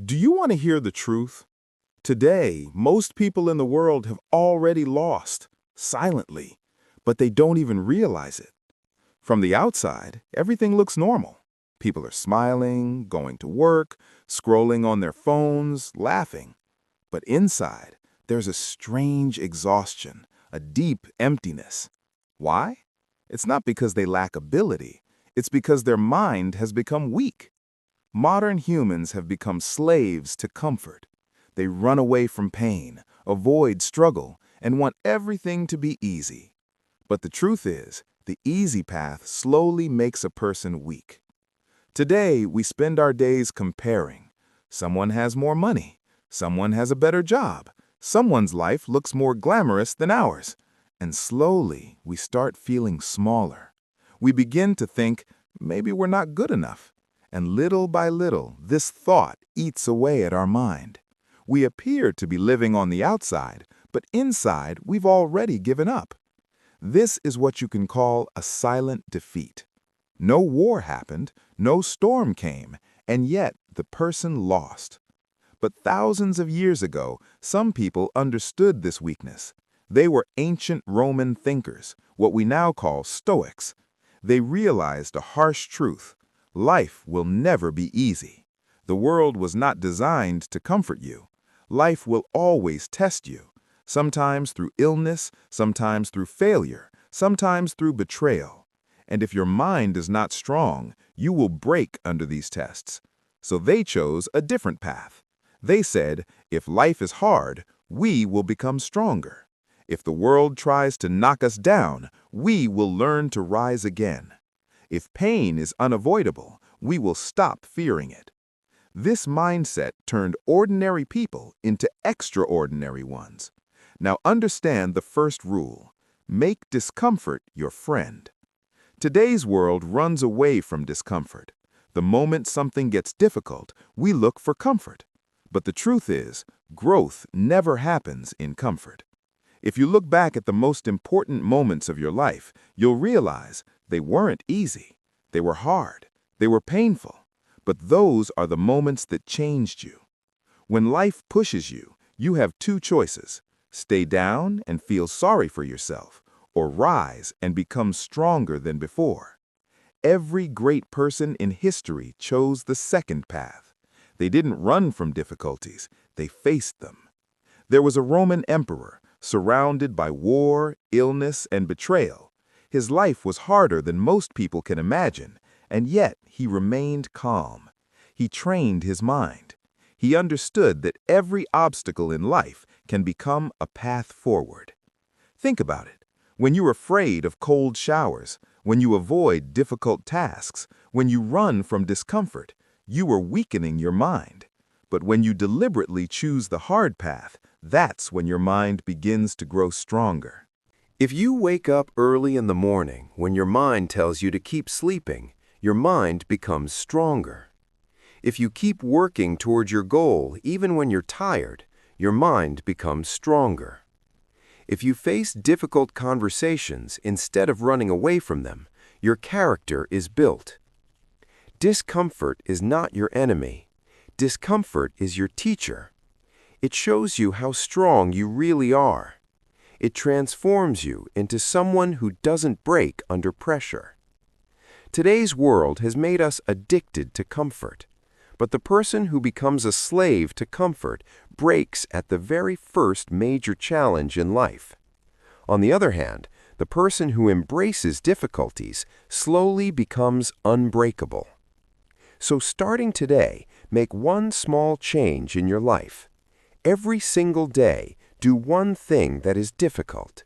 Do you want to hear the truth? Today, most people in the world have already lost, silently, but they don't even realize it. From the outside, everything looks normal. People are smiling, going to work, scrolling on their phones, laughing. But inside, there's a strange exhaustion, a deep emptiness. Why? It's not because they lack ability. It's because their mind has become weak. Modern humans have become slaves to comfort. They run away from pain, avoid struggle, and want everything to be easy. But the truth is, the easy path slowly makes a person weak. Today, we spend our days comparing. Someone has more money. Someone has a better job. Someone's life looks more glamorous than ours. And slowly, we start feeling smaller. We begin to think, maybe we're not good enough. And little by little, this thought eats away at our mind. We appear to be living on the outside, but inside, we've already given up. This is what you can call a silent defeat. No war happened, no storm came, and yet the person lost. But thousands of years ago, some people understood this weakness. They were ancient Roman thinkers, what we now call Stoics. They realized a harsh truth. Life will never be easy. The world was not designed to comfort you. Life will always test you, sometimes through illness, sometimes through failure, sometimes through betrayal. And if your mind is not strong, you will break under these tests. So they chose a different path. They said, if life is hard, we will become stronger. If the world tries to knock us down, we will learn to rise again. If pain is unavoidable, we will stop fearing it. This mindset turned ordinary people into extraordinary ones. Now understand the first rule. Make discomfort your friend. Today's world runs away from discomfort. The moment something gets difficult, we look for comfort. But the truth is, growth never happens in comfort. If you look back at the most important moments of your life, you'll realize they weren't easy. They were hard. They were painful. But those are the moments that changed you. When life pushes you, you have two choices: stay down and feel sorry for yourself, or rise and become stronger than before. Every great person in history chose the second path. They didn't run from difficulties, they faced them. There was a Roman emperor, surrounded by war, illness, and betrayal. His life was harder than most people can imagine, and yet he remained calm. He trained his mind. He understood that every obstacle in life can become a path forward. Think about it. When you're afraid of cold showers, when you avoid difficult tasks, when you run from discomfort, you are weakening your mind. But when you deliberately choose the hard path, that's when your mind begins to grow stronger. If you wake up early in the morning when your mind tells you to keep sleeping, your mind becomes stronger. If you keep working towards your goal even when you're tired, your mind becomes stronger. If you face difficult conversations instead of running away from them, your character is built. Discomfort is not your enemy. Discomfort is your teacher. It shows you how strong you really are. It transforms you into someone who doesn't break under pressure. Today's world has made us addicted to comfort, but the person who becomes a slave to comfort breaks at the very first major challenge in life. On the other hand, the person who embraces difficulties slowly becomes unbreakable. So starting today, make one small change in your life. Every single day, do one thing that is difficult.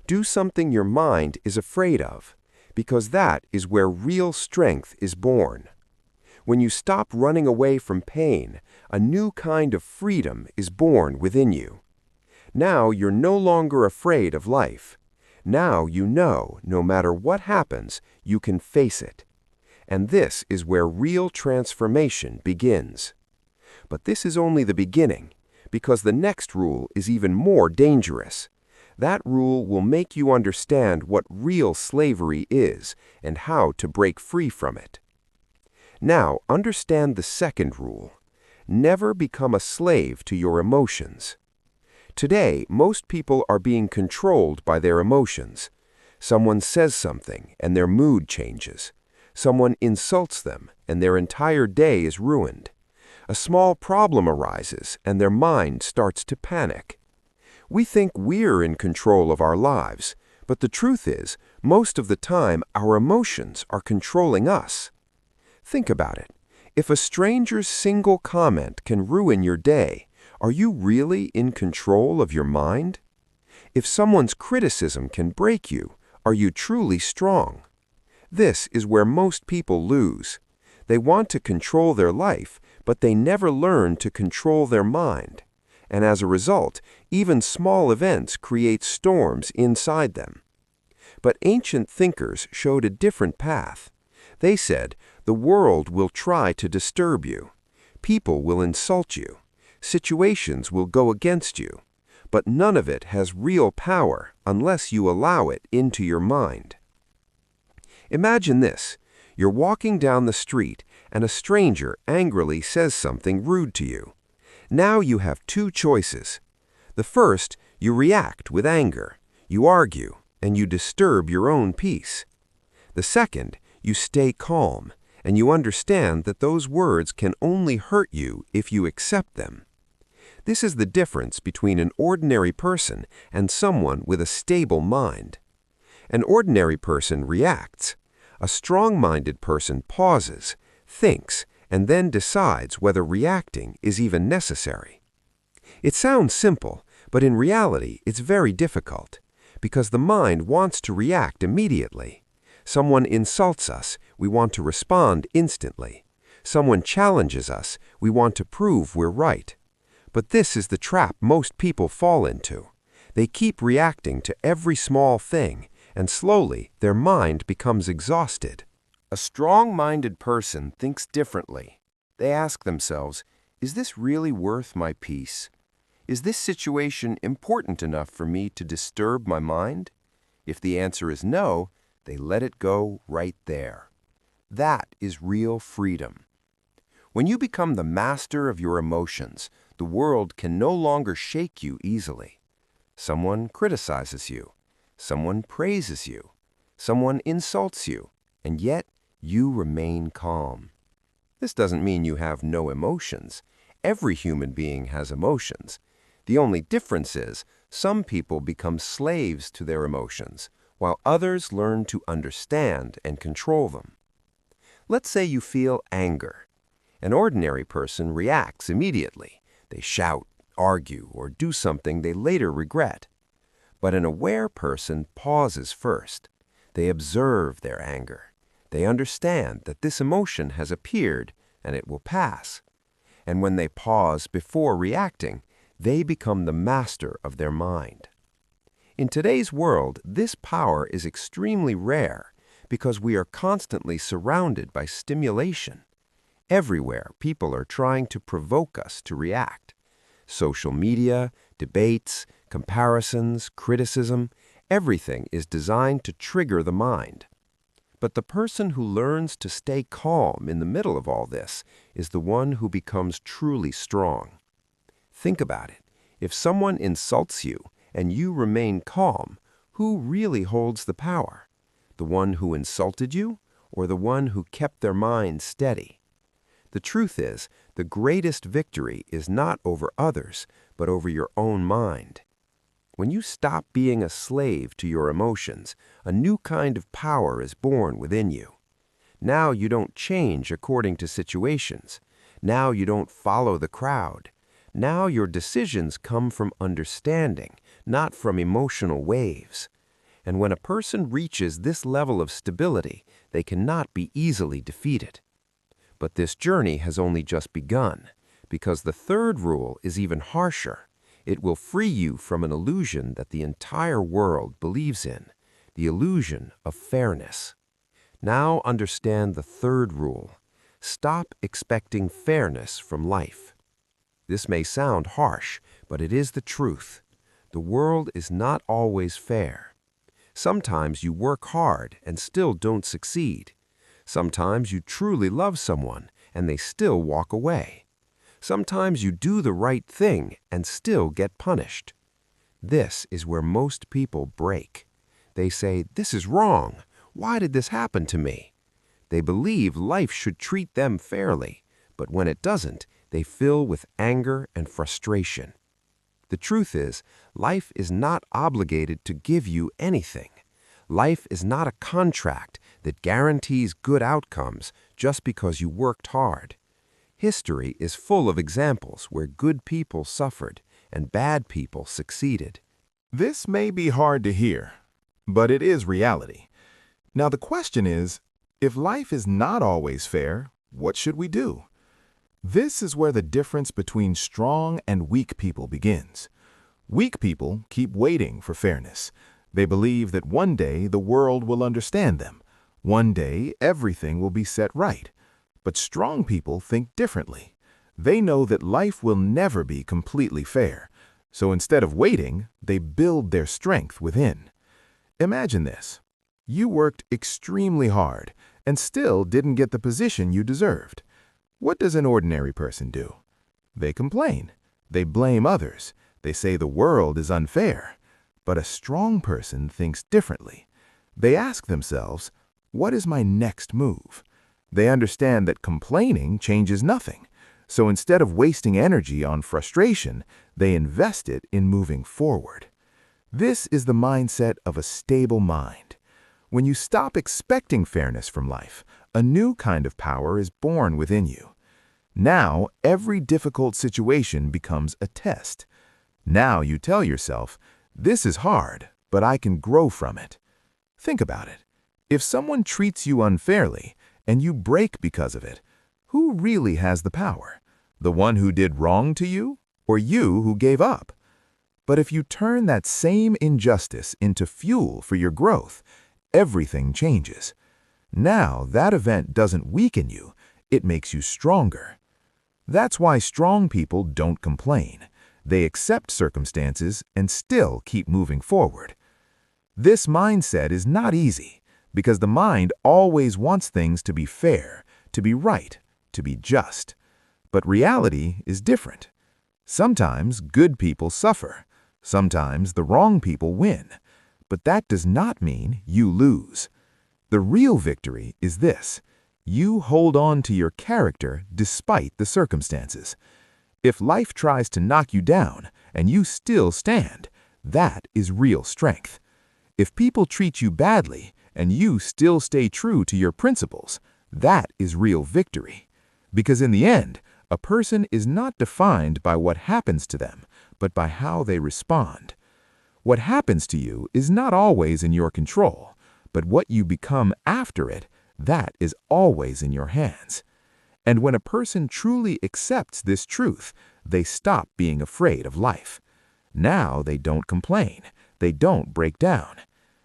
Do something your mind is afraid of, because that is where real strength is born. When you stop running away from pain, a new kind of freedom is born within you. Now you're no longer afraid of life. Now you know, no matter what happens, you can face it. And this is where real transformation begins. But this is only the beginning, because the next rule is even more dangerous. That rule will make you understand what real slavery is and how to break free from it. Now, understand the second rule. Never become a slave to your emotions. Today, most people are being controlled by their emotions. Someone says something and their mood changes. Someone insults them and their entire day is ruined. A small problem arises and their mind starts to panic. We think we're in control of our lives, but the truth is, most of the time our emotions are controlling us. Think about it. If a stranger's single comment can ruin your day, are you really in control of your mind? If someone's criticism can break you, are you truly strong? This is where most people lose. They want to control their life, but they never learn to control their mind. And as a result, even small events create storms inside them. But ancient thinkers showed a different path. They said, the world will try to disturb you. People will insult you. Situations will go against you. But none of it has real power unless you allow it into your mind. Imagine this. You're walking down the street and a stranger angrily says something rude to you. Now you have two choices. The first, you react with anger. You argue, and you disturb your own peace. The second, you stay calm, and you understand that those words can only hurt you if you accept them. This is the difference between an ordinary person and someone with a stable mind. An ordinary person reacts. A strong-minded person pauses, thinks, and then decides whether reacting is even necessary. It sounds simple, but in reality it's very difficult, because the mind wants to react immediately. Someone insults us, we want to respond instantly. Someone challenges us, we want to prove we're right. But this is the trap most people fall into. They keep reacting to every small thing, and slowly their mind becomes exhausted. A strong-minded person thinks differently. They ask themselves, is this really worth my peace? Is this situation important enough for me to disturb my mind? If the answer is no, they let it go right there. That is real freedom. When you become the master of your emotions, the world can no longer shake you easily. Someone criticizes you. Someone praises you. Someone insults you. And yet, you remain calm. This doesn't mean you have no emotions. Every human being has emotions. The only difference is, some people become slaves to their emotions, while others learn to understand and control them. Let's say you feel anger. An ordinary person reacts immediately. They shout, argue, or do something they later regret. But an aware person pauses first. They observe their anger. They understand that this emotion has appeared and it will pass. And when they pause before reacting, they become the master of their mind. In today's world, this power is extremely rare because we are constantly surrounded by stimulation. Everywhere, people are trying to provoke us to react. Social media, debates, comparisons, criticism, everything is designed to trigger the mind. But the person who learns to stay calm in the middle of all this is the one who becomes truly strong. Think about it. If someone insults you and you remain calm, who really holds the power? The one who insulted you or the one who kept their mind steady? The truth is, the greatest victory is not over others, but over your own mind. When you stop being a slave to your emotions, a new kind of power is born within you. Now you don't change according to situations. Now you don't follow the crowd. Now your decisions come from understanding, not from emotional waves. And when a person reaches this level of stability, they cannot be easily defeated. But this journey has only just begun, because the third rule is even harsher. It will free you from an illusion that the entire world believes in, the illusion of fairness. Now understand the third rule. Stop expecting fairness from life. This may sound harsh, but it is the truth. The world is not always fair. Sometimes you work hard and still don't succeed. Sometimes you truly love someone and they still walk away. Sometimes you do the right thing and still get punished. This is where most people break. They say, "This is wrong. Why did this happen to me?" They believe life should treat them fairly, but when it doesn't, they fill with anger and frustration. The truth is, life is not obligated to give you anything. Life is not a contract that guarantees good outcomes just because you worked hard. History is full of examples where good people suffered and bad people succeeded. This may be hard to hear, but it is reality. Now the question is, if life is not always fair, what should we do? This is where the difference between strong and weak people begins. Weak people keep waiting for fairness. They believe that one day the world will understand them. One day everything will be set right. But strong people think differently. They know that life will never be completely fair. So instead of waiting, they build their strength within. Imagine this. You worked extremely hard and still didn't get the position you deserved. What does an ordinary person do? They complain. They blame others. They say the world is unfair. But a strong person thinks differently. They ask themselves, what is my next move? They understand that complaining changes nothing. So instead of wasting energy on frustration, they invest it in moving forward. This is the mindset of a stable mind. When you stop expecting fairness from life, a new kind of power is born within you. Now, every difficult situation becomes a test. Now you tell yourself, this is hard, but I can grow from it. Think about it. If someone treats you unfairly and you break because of it, who really has the power? The one who did wrong to you, or you who gave up? But if you turn that same injustice into fuel for your growth, everything changes. Now that event doesn't weaken you, it makes you stronger. That's why strong people don't complain. They accept circumstances and still keep moving forward. This mindset is not easy because the mind always wants things to be fair, to be right, to be just. But reality is different. Sometimes good people suffer. Sometimes the wrong people win. But that does not mean you lose. The real victory is this: you hold on to your character despite the circumstances. If life tries to knock you down and you still stand, that is real strength. If people treat you badly and you still stay true to your principles, that is real victory. Because in the end, a person is not defined by what happens to them, but by how they respond. What happens to you is not always in your control, but what you become after it, that is always in your hands. And when a person truly accepts this truth, they stop being afraid of life. Now they don't complain. They don't break down.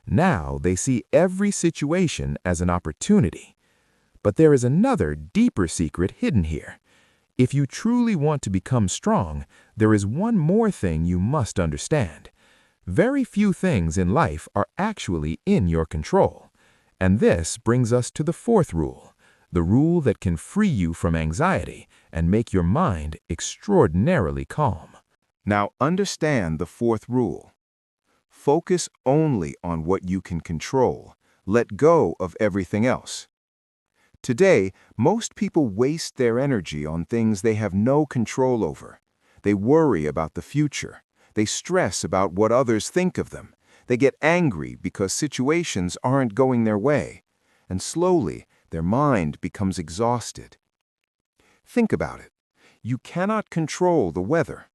Now they see every situation as an opportunity. But there is another, deeper secret hidden here. If you truly want to become strong, there is one more thing you must understand. Very few things in life are actually in your control. And this brings us to the fourth rule, the rule that can free you from anxiety and make your mind extraordinarily calm. Now understand the fourth rule. Focus only on what you can control. Let go of everything else. Today, most people waste their energy on things they have no control over. They worry about the future. They stress about what others think of them. They get angry because situations aren't going their way. And slowly, their mind becomes exhausted. Think about it. You cannot control the weather.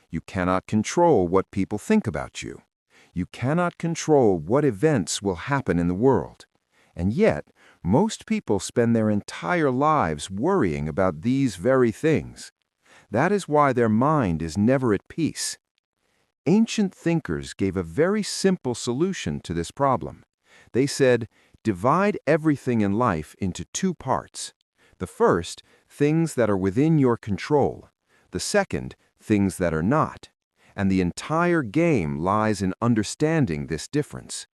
You cannot control what people think about you. You cannot control what events will happen in the world. And yet, most people spend their entire lives worrying about these very things. That is why their mind is never at peace. Ancient thinkers gave a very simple solution to this problem. They said, divide everything in life into two parts. The first, things that are within your control. The second, things that are not. And the entire game lies in understanding this difference.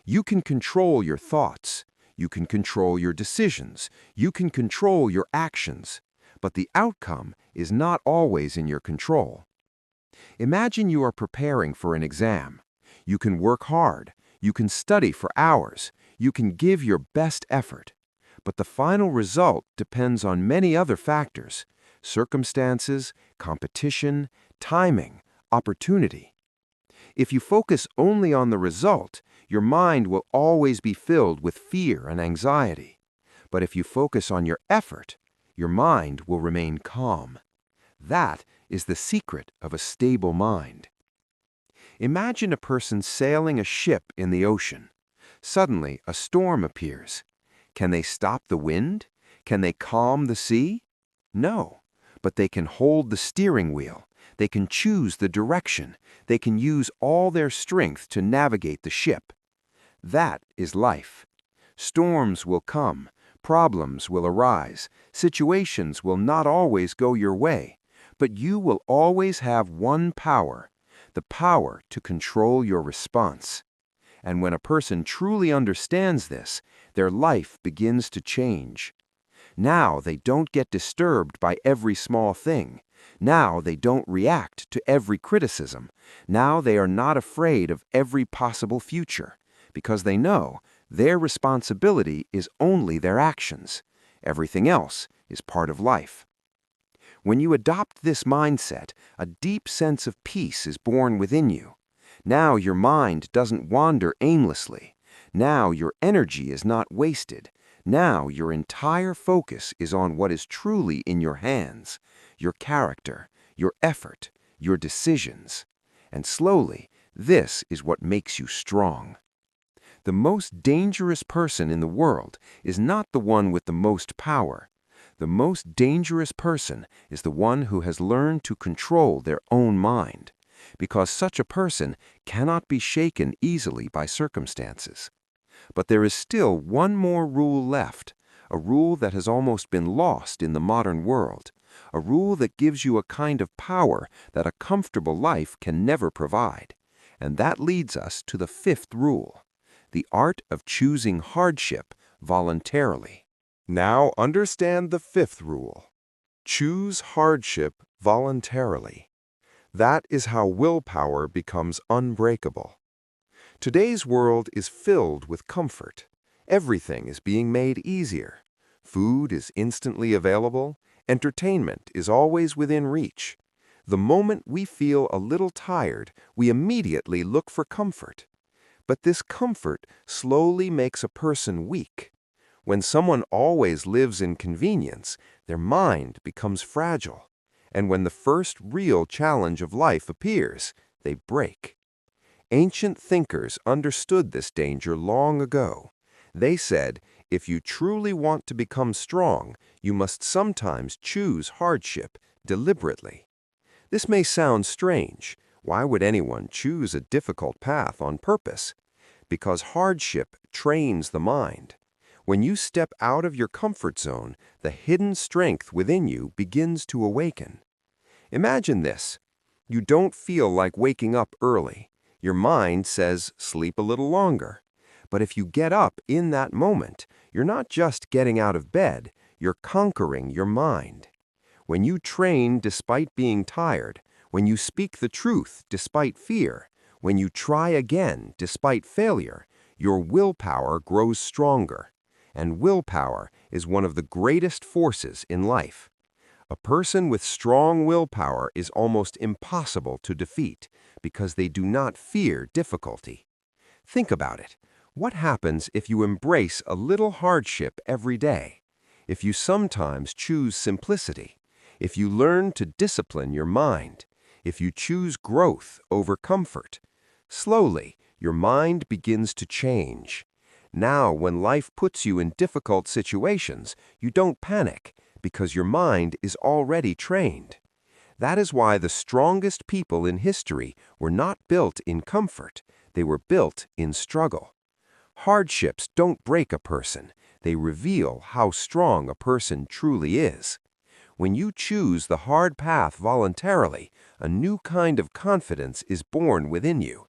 You can control your thoughts. You can control your decisions. You can control your actions. but the outcome is not always in your control. Imagine you are preparing for an exam. You can work hard, you can study for hours, you can give your best effort. But the final result depends on many other factors: circumstances, competition, timing, opportunity. If you focus only on the result, your mind will always be filled with fear and anxiety. But if you focus on your effort, your mind will remain calm. That is the secret of a stable mind. Imagine a person sailing a ship in the ocean. Suddenly, a storm appears. Can they stop the wind? Can they calm the sea? No, but they can hold the steering wheel. They can choose the direction. They can use all their strength to navigate the ship. That is life. Storms will come. Problems will arise. Situations will not always go your way. But you will always have one power: the power to control your response. And when a person truly understands this, their life begins to change. Now they don't get disturbed by every small thing. Now they don't react to every criticism. Now they are not afraid of every possible future, because they know their responsibility is only their actions. Everything else is part of life. When you adopt this mindset, a deep sense of peace is born within you. Now your mind doesn't wander aimlessly. Now your energy is not wasted. Now your entire focus is on what is truly in your hands: your character, your effort, your decisions. And slowly, this is what makes you strong. The most dangerous person in the world is not the one with the most power. The most dangerous person is the one who has learned to control their own mind, because such a person cannot be shaken easily by circumstances. But there is still one more rule left, a rule that has almost been lost in the modern world, a rule that gives you a kind of power that a comfortable life can never provide. And that leads us to the fifth rule: the art of choosing hardship voluntarily. Now understand the fifth rule. Choose hardship voluntarily. That is how willpower becomes unbreakable. Today's world is filled with comfort. Everything is being made easier. Food is instantly available. Entertainment is always within reach. The moment we feel a little tired, we immediately look for comfort. But this comfort slowly makes a person weak. When someone always lives in convenience, their mind becomes fragile. And when the first real challenge of life appears, they break. Ancient thinkers understood this danger long ago. They said, if you truly want to become strong, you must sometimes choose hardship deliberately. This may sound strange. Why would anyone choose a difficult path on purpose? Because hardship trains the mind. When you step out of your comfort zone, the hidden strength within you begins to awaken. Imagine this. You don't feel like waking up early. Your mind says, sleep a little longer. But if you get up in that moment, you're not just getting out of bed, you're conquering your mind. When you train despite being tired, when you speak the truth despite fear, when you try again despite failure, your willpower grows stronger. And willpower is one of the greatest forces in life. A person with strong willpower is almost impossible to defeat because they do not fear difficulty. Think about it. What happens if you embrace a little hardship every day? If you sometimes choose simplicity? If you learn to discipline your mind? If you choose growth over comfort? Slowly, your mind begins to change. Now, when life puts you in difficult situations, you don't panic because your mind is already trained. That is why the strongest people in history were not built in comfort. They were built in struggle. Hardships don't break a person. They reveal how strong a person truly is. When you choose the hard path voluntarily, a new kind of confidence is born within you.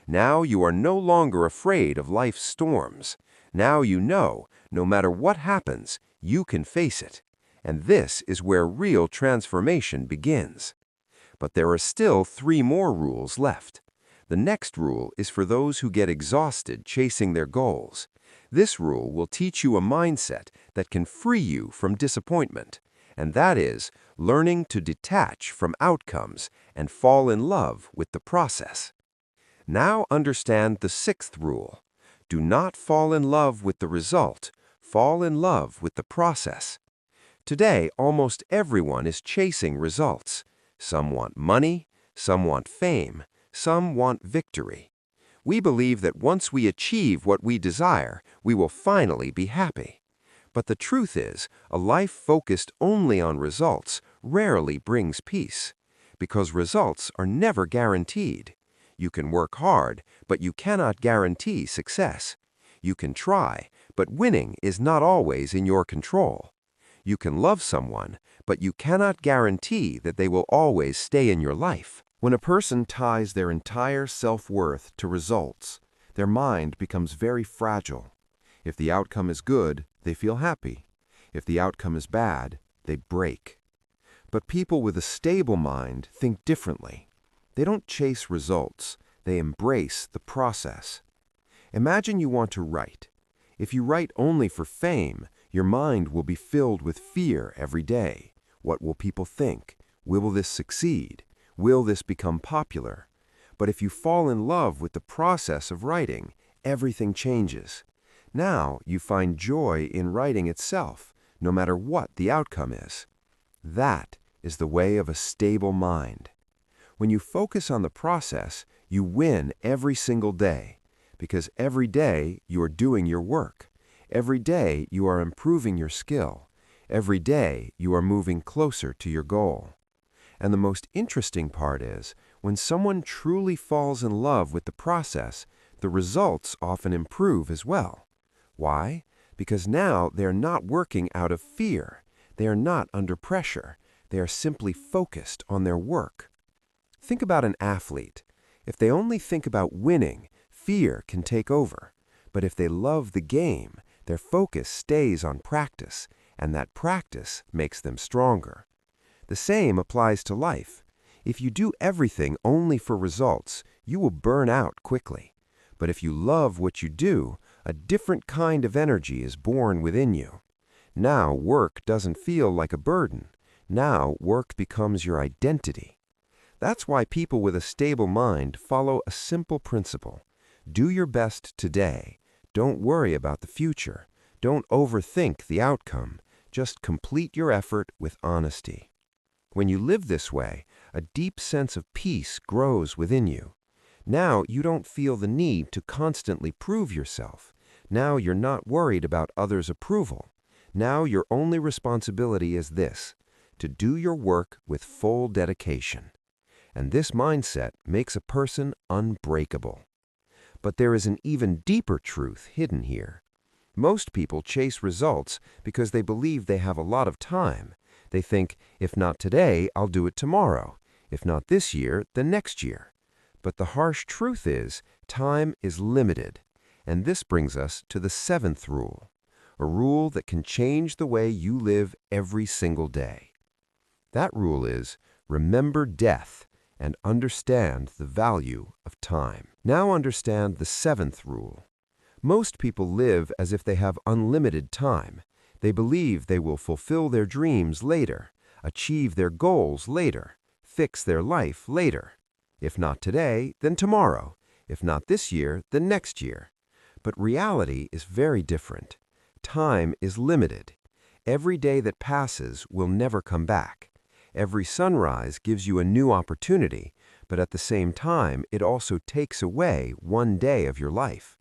Now you are no longer afraid of life's storms. Now you know, no matter what happens, you can face it. And this is where real transformation begins. But there are still 3 more rules left. The next rule is for those who get exhausted chasing their goals. This rule will teach you a mindset that can free you from disappointment, and that is learning to detach from outcomes and fall in love with the process. Now understand the 6th rule. Do not fall in love with the result, fall in love with the process. Today, almost everyone is chasing results. Some want money, some want fame, some want victory. We believe that once we achieve what we desire, we will finally be happy. But the truth is, a life focused only on results rarely brings peace, because results are never guaranteed. You can work hard, but you cannot guarantee success. You can try, but winning is not always in your control. You can love someone, but you cannot guarantee that they will always stay in your life. When a person ties their entire self-worth to results, their mind becomes very fragile. If the outcome is good, they feel happy. If the outcome is bad, they break. But people with a stable mind think differently. They don't chase results, they embrace the process. Imagine you want to write. If you write only for fame, your mind will be filled with fear every day. What will people think? Will this succeed? Will this become popular? But if you fall in love with the process of writing, everything changes. Now you find joy in writing itself, no matter what the outcome is. That is the way of a stable mind. When you focus on the process, you win every single day, because every day you are doing your work. Every day you are improving your skill. Every day you are moving closer to your goal. And the most interesting part is, when someone truly falls in love with the process, the results often improve as well. Why? Because now they are not working out of fear. They are not under pressure. They are simply focused on their work. Think about an athlete. If they only think about winning, fear can take over. But if they love the game, their focus stays on practice, and that practice makes them stronger. The same applies to life. If you do everything only for results, you will burn out quickly. But if you love what you do, a different kind of energy is born within you. Now work doesn't feel like a burden. Now work becomes your identity. That's why people with a stable mind follow a simple principle. Do your best today. Don't worry about the future. Don't overthink the outcome. Just complete your effort with honesty. When you live this way, a deep sense of peace grows within you. Now you don't feel the need to constantly prove yourself. Now you're not worried about others' approval. Now your only responsibility is this: to do your work with full dedication. And this mindset makes a person unbreakable. But there is an even deeper truth hidden here. Most people chase results because they believe they have a lot of time. They think, if not today, I'll do it tomorrow. If not this year, then next year. But the harsh truth is, time is limited. And this brings us to the 7th rule, a rule that can change the way you live every single day. That rule is, remember death and understand the value of time. Now understand the 7th rule. Most people live as if they have unlimited time. They believe they will fulfill their dreams later, achieve their goals later, fix their life later. If not today, then tomorrow. If not this year, then next year. But reality is very different. Time is limited. Every day that passes will never come back. Every sunrise gives you a new opportunity, but at the same time, it also takes away one day of your life.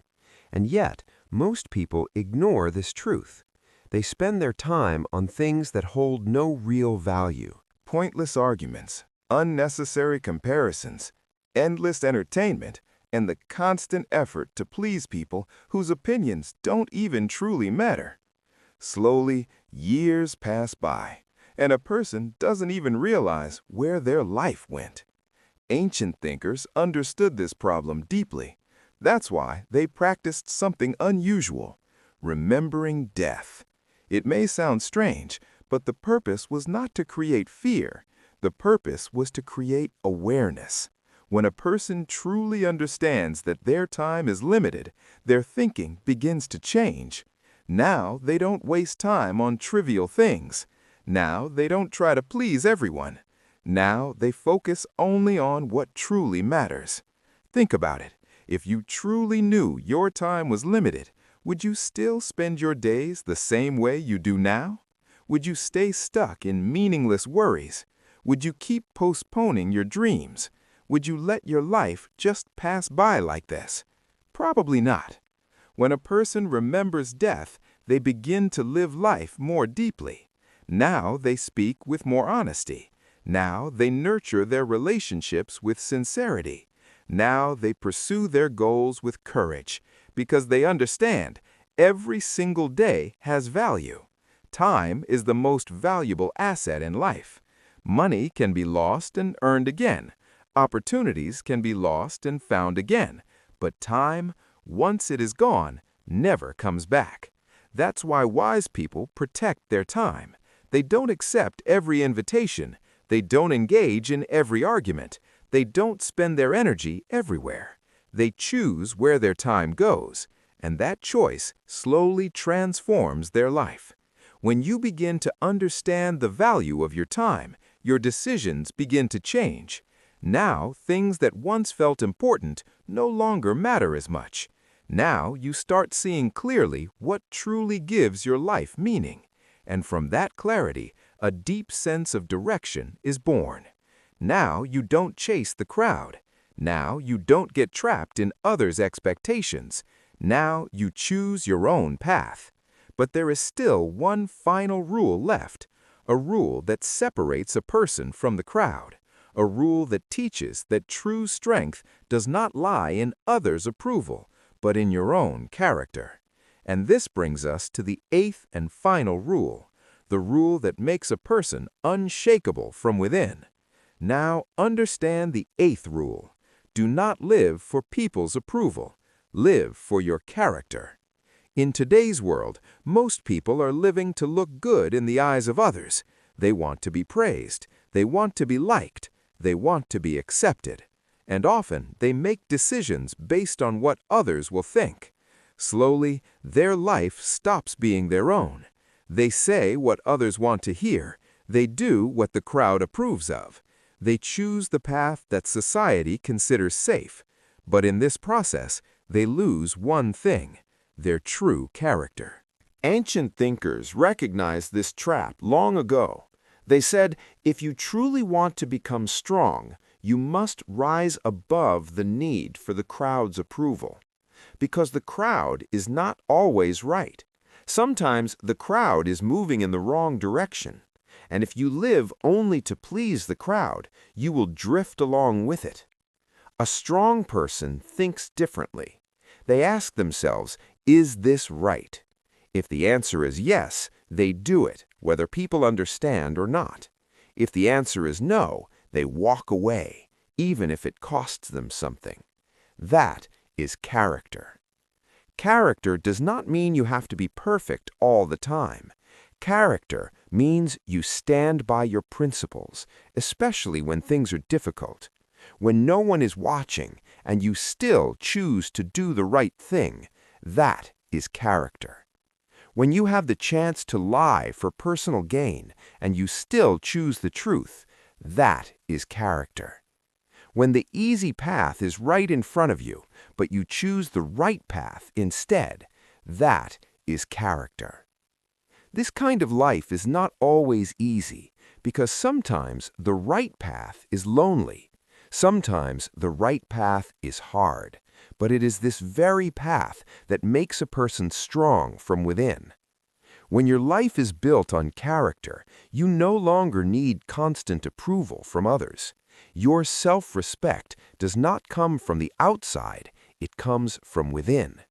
And yet, most people ignore this truth. They spend their time on things that hold no real value. Pointless arguments, unnecessary comparisons, endless entertainment, and the constant effort to please people whose opinions don't even truly matter. Slowly, years pass by, and a person doesn't even realize where their life went. Ancient thinkers understood this problem deeply. That's why they practiced something unusual: remembering death. It may sound strange, But the purpose was not to create fear. The purpose was to create awareness. When a person truly understands that their time is limited, their thinking begins to change. Now they don't waste time on trivial things. Now they don't try to please everyone. Now they focus only on what truly matters. Think about it. If you truly knew your time was limited, would you still spend your days the same way you do now? Would you stay stuck in meaningless worries? Would you keep postponing your dreams? Would you let your life just pass by like this? Probably not. When a person remembers death, they begin to live life more deeply. Now they speak with more honesty. Now they nurture their relationships with sincerity. Now they pursue their goals with courage, because they understand every single day has value. Time is the most valuable asset in life. Money can be lost and earned again. Opportunities can be lost and found again. But time, once it is gone, never comes back. That's why wise people protect their time. They don't accept every invitation. They don't engage in every argument. They don't spend their energy everywhere. They choose where their time goes, and that choice slowly transforms their life. When you begin to understand the value of your time, your decisions begin to change. Now, things that once felt important no longer matter as much. Now, you start seeing clearly what truly gives your life meaning. And from that clarity, a deep sense of direction is born. Now, you don't chase the crowd. Now, you don't get trapped in others' expectations. Now, you choose your own path. But there is still one final rule left, a rule that separates a person from the crowd. A rule that teaches that true strength does not lie in others' approval, but in your own character. And this brings us to the eighth and final rule, the rule that makes a person unshakable from within. Now understand the eighth rule. Do not live for people's approval. Live for your character. In today's world, most people are living to look good in the eyes of others. They want to be praised. They want to be liked. They want to be accepted. And often, they make decisions based on what others will think. Slowly, their life stops being their own. They say what others want to hear. They do what the crowd approves of. They choose the path that society considers safe. But in this process, they lose one thing, their true character. Ancient thinkers recognized this trap long ago. They said, if you truly want to become strong, you must rise above the need for the crowd's approval. Because the crowd is not always right. Sometimes the crowd is moving in the wrong direction. And if you live only to please the crowd, you will drift along with it. A strong person thinks differently. They ask themselves, is this right? If the answer is yes, they do it, whether people understand or not. If the answer is no, they walk away, even if it costs them something. That is character. Character does not mean you have to be perfect all the time. Character means you stand by your principles, especially when things are difficult. When no one is watching and you still choose to do the right thing, that is character. When you have the chance to lie for personal gain and you still choose the truth, that is character. When the easy path is right in front of you, but you choose the right path instead, that is character. This kind of life is not always easy because sometimes the right path is lonely. Sometimes the right path is hard, but it is this very path that makes a person strong from within. When your life is built on character, you no longer need constant approval from others. Your self-respect does not come from the outside, it comes from within.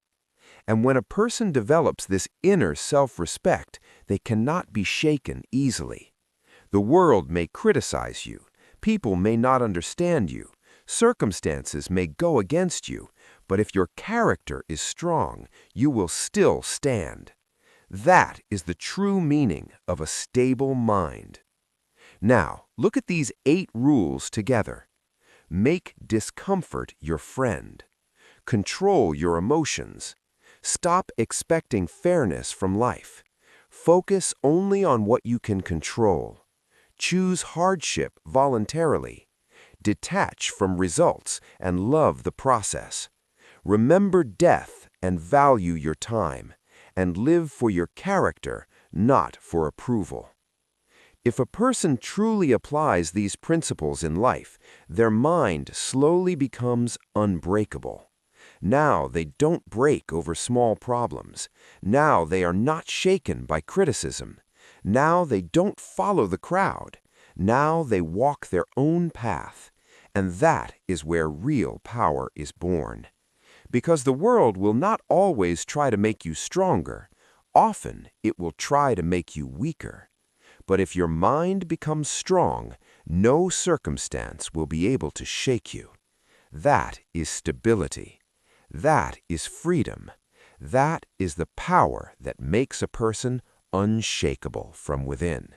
And when a person develops this inner self-respect, they cannot be shaken easily. The world may criticize you. People may not understand you. Circumstances may go against you. But if your character is strong, you will still stand. That is the true meaning of a stable mind. Now, look at these 8 rules together. Make discomfort your friend. Control your emotions. Stop expecting fairness from life. Focus only on what you can control. Choose hardship voluntarily. Detach from results and love the process. Remember death and value your time, and live for your character, not for approval. If a person truly applies these principles in life, their mind slowly becomes unbreakable. Now they don't break over small problems. Now they are not shaken by criticism. Now they don't follow the crowd. Now they walk their own path. And that is where real power is born. Because the world will not always try to make you stronger. Often it will try to make you weaker. But if your mind becomes strong, no circumstance will be able to shake you. That is stability. That is freedom. That is the power that makes a person unshakable from within.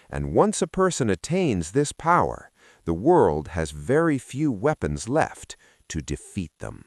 And once a person attains this power, the world has very few weapons left to defeat them.